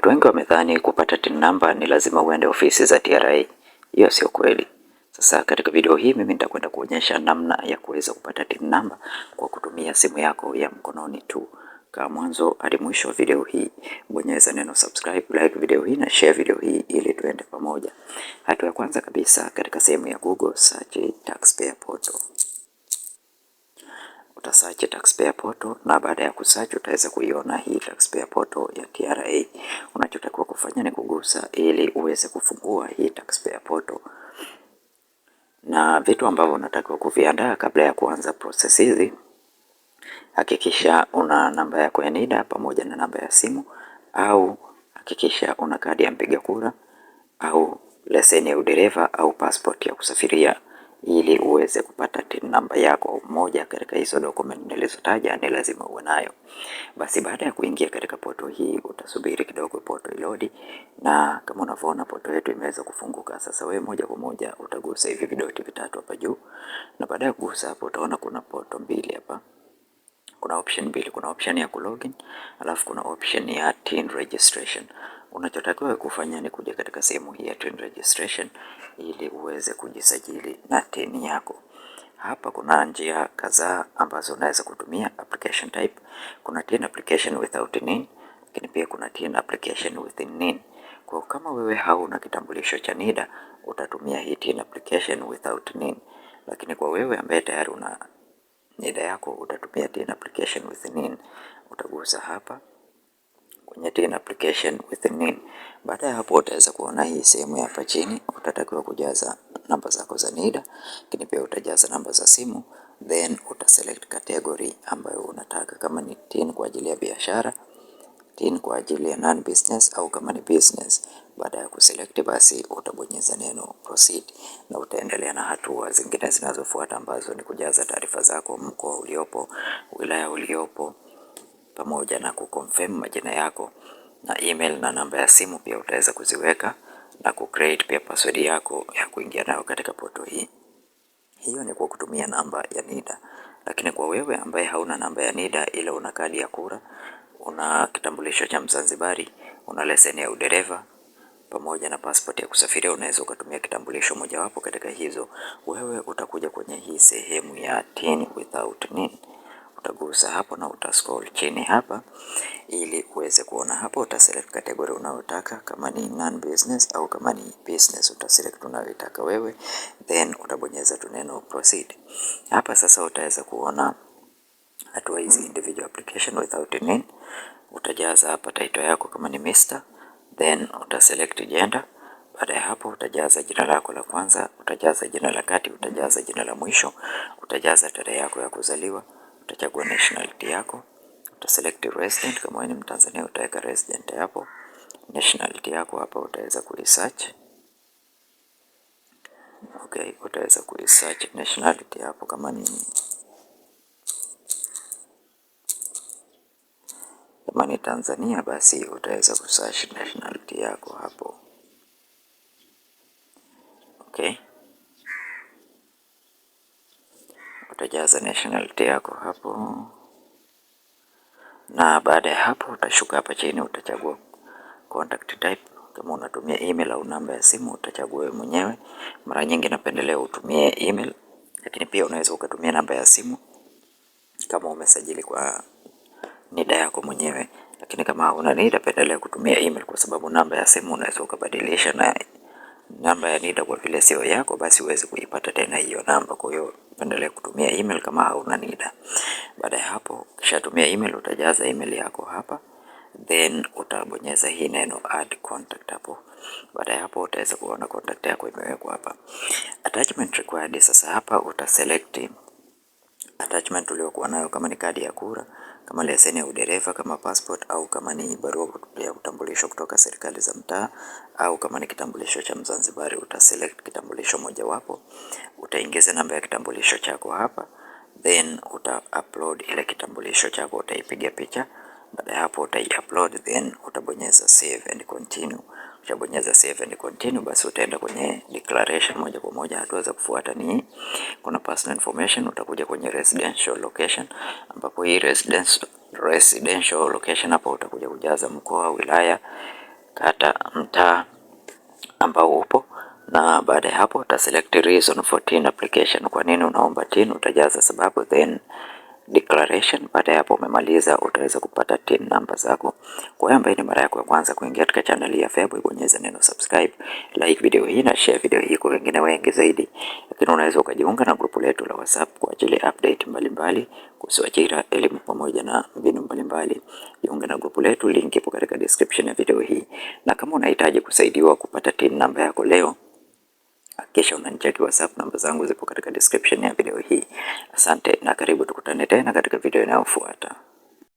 Watu wengi wamedhani kupata TIN number ni lazima uende ofisi za TRA. Hiyo sio kweli. Sasa katika video hii mimi nitakwenda kuonyesha namna ya kuweza kupata TIN number kwa kutumia simu yako ya mkononi tu. Kama mwanzo hadi mwisho wa video hii, bonyeza neno subscribe, like video hii na share video hii ili tuende pamoja. Hatua ya kwanza kabisa, katika sehemu ya Google search taxpayer portal. Utasearch taxpayer portal na baada ya kusearch utaweza kuiona hii taxpayer portal ya TRA. Unachotakiwa kufanya ni kugusa ili uweze kufungua hii taxpayer portal. Na vitu ambavyo unatakiwa kuviandaa kabla ya kuanza process hizi, hakikisha una namba yako ya NIDA pamoja na namba ya simu, au hakikisha una kadi ya mpiga kura au leseni ya udereva au passport ya kusafiria ili uweze kupata TIN namba yako. Moja katika hizo document nilizotaja ni lazima uwe nayo. Basi baada ya kuingia katika portal hii utasubiri kidogo portal load, na kama unavyoona portal yetu imeweza kufunguka. Sasa wewe moja kwa moja utagusa hivi vidoti vitatu hapa juu, na baada ya kugusa hapo utaona kuna portal mbili hapa. Kuna option mbili, kuna option ya kulogin, alafu kuna option ya TIN registration. Unachotakiwa kufanya ni kuja katika sehemu hii ya TIN registration ili uweze kujisajili na TIN yako. Hapa kuna njia kadhaa ambazo unaweza kutumia. Application type, kuna TIN application without NIN, lakini pia kuna TIN application with NIN. Kwa kama wewe hauna kitambulisho cha NIDA utatumia hii TIN application without NIN, lakini kwa wewe ambaye tayari una NIDA yako utatumia TIN application with NIN. Utagusa hapa kwenye TIN application with NIN. Baada ya hapo utaweza kuona hii sehemu hapa chini, utatakiwa kujaza namba zako za NIDA, lakini pia utajaza namba za simu, then utaselect category ambayo unataka, kama ni TIN kwa ajili ya biashara, TIN kwa ajili ya non business, au kama ni business. Baada ya kuselect basi utabonyeza neno proceed na utaendelea na hatua zingine zinazofuata ambazo ni kujaza taarifa zako, mkoa uliopo, wilaya uliopo, pamoja na kuconfirm majina yako na email na namba ya simu pia utaweza kuziweka, na kucreate pia password yako ya kuingia nayo katika portal hii. Hiyo ni kwa kutumia namba ya NIDA. Lakini kwa wewe ambaye hauna namba ya NIDA ila una kadi ya kura, una kitambulisho cha Mzanzibari, una leseni ya udereva pamoja na passport ya kusafiria, unaweza ukatumia kitambulisho mojawapo katika hizo. Wewe utakuja kwenye hii sehemu ya TIN without NIN. Utagusa hapo na utascroll chini hapa ili uweze kuona hapo. Utaselect category unayotaka, kama ni non business au kama ni business utaselect unayotaka wewe, then utabonyeza tu neno proceed. Hapa sasa utaweza kuona hatua hizi, individual application without NIN. Utajaza hapa title yako kama ni Mr, then utaselect gender. Baada ya hapo utajaza jina lako la kwanza, utajaza jina la kati, utajaza jina la mwisho, utajaza tarehe yako ya kuzaliwa, utachagua nationality yako, utaselect resident, kama wewe ni Mtanzania utaweka resident hapo. Nationality yako hapa utaweza kuisearch. Okay, utaweza kuisearch nationality hapo, kama ni Tanzania basi utaweza kusearch nationality yako hapo. Okay, utajaza nationality yako hapo, na baada ya hapo utashuka hapa chini, utachagua contact type. Kama unatumia email au namba ya simu utachagua wewe mwenyewe. Mara nyingi napendelea utumie email, lakini pia unaweza ukatumia namba ya simu kama umesajili kwa NIDA yako mwenyewe. Lakini kama hauna NIDA, pendelea kutumia email, kwa sababu namba ya simu unaweza ukabadilisha, na namba ya NIDA kwa vile sio yako basi uweze kuipata tena hiyo namba. Kwa hiyo pendelea kutumia email kama hauna NIDA. Baada ya hapo kisha tumia email, utajaza email yako hapa, then utabonyeza hii neno add contact hapo. Baada ya hapo utaweza kuona contact yako imewekwa hapa. Attachment required. Sasa hapa utaselect attachment uliokuwa nayo, kama ni kadi ya kura, kama leseni ya udereva, kama passport, au kama ni barua ya utambulisho kutoka serikali za mtaa, au kama ni kitambulisho cha Mzanzibari. Utaselect kitambulisho mojawapo, utaingiza namba ya kitambulisho chako hapa, then uta-upload ile kitambulisho chako, utaipiga picha. Baada ya hapo utai-upload, then utabonyeza save and continue. Ukishabonyeza save and continue basi utaenda kwenye declaration moja kwa moja. Hatua za kufuata ni kuna personal information, utakuja kwenye residential location, ambapo hii residential location hapo utakuja kujaza mkoa, wilaya, kata, mtaa ambao upo, na baada ya hapo uta select reason for TIN application. Kwa nini unaomba TIN? Utajaza sababu, then declaration. Baada ya hapo umemaliza, utaweza kupata TIN namba zako. Kwa hiyo ambaye ni mara yako ya kwanza kuingia katika channel ya Feaboy, bonyeza neno subscribe, like video hii na share video hii kwa wengine wengi zaidi. Lakini unaweza ukajiunga na grupu letu la WhatsApp kwa ajili ya update mbalimbali kuhusu ajira, elimu pamoja na mbinu mbalimbali. Jiunge na grupu letu, link ipo katika description ya video hii. Na kama unahitaji kusaidiwa kupata TIN namba yako leo, kisha unanicheki WhatsApp, namba zangu zipo katika description ya video hii. Asante na karibu, tukutane tena katika video inayofuata.